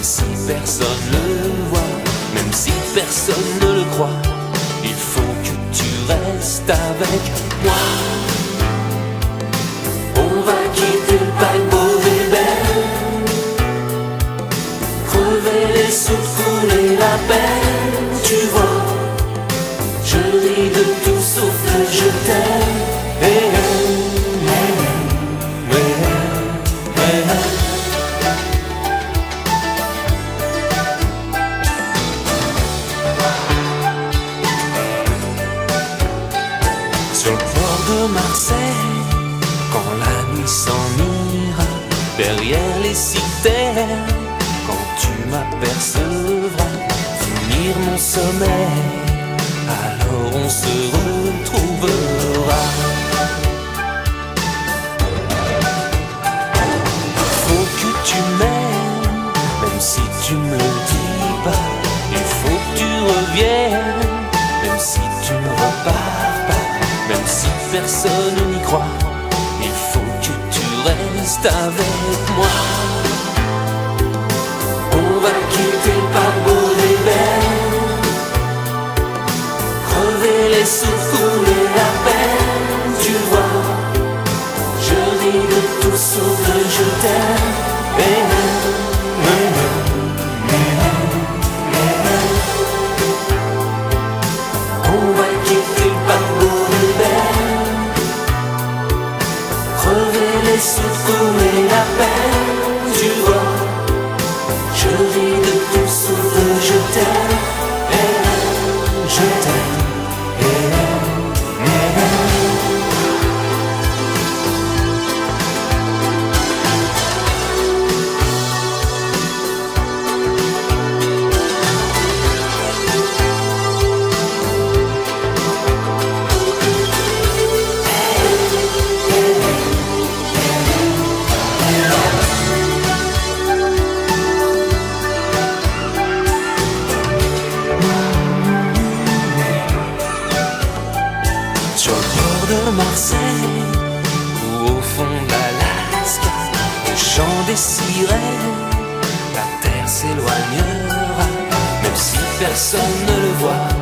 si personne ne le voit, même si personne ne le croit, il faut que tu restes avec moi. On va quitter le paquebot des belles, crever les souffles, couler la peine. Tu vois, je ris de tout sauf que je t'aime. Sur le port de Marseille, quand la nuit s'en ira, derrière les citernes, quand tu m'apercevras finir mon sommeil, alors on se retrouvera. Faut que tu m'aimes, même si tu me le dis pas. Il faut que tu reviennes, même si tu ne repars pas. Même si personne n'y croit, il faut que tu restes avec moi. On va quitter le paquebot des belles, crever les souffles, couler la peine. Tu vois, je ris de tout sauf que je t'aime. On va quitter le paquebot des belles, crever les souffles, couler la peine. Tu vois, je ris de tout sauf que je t'aime. Je t'aime. Sur le port de Marseille ou au fond de l'Alaska, au chant des sirènes, la terre s'éloignera, même si personne ne le voit.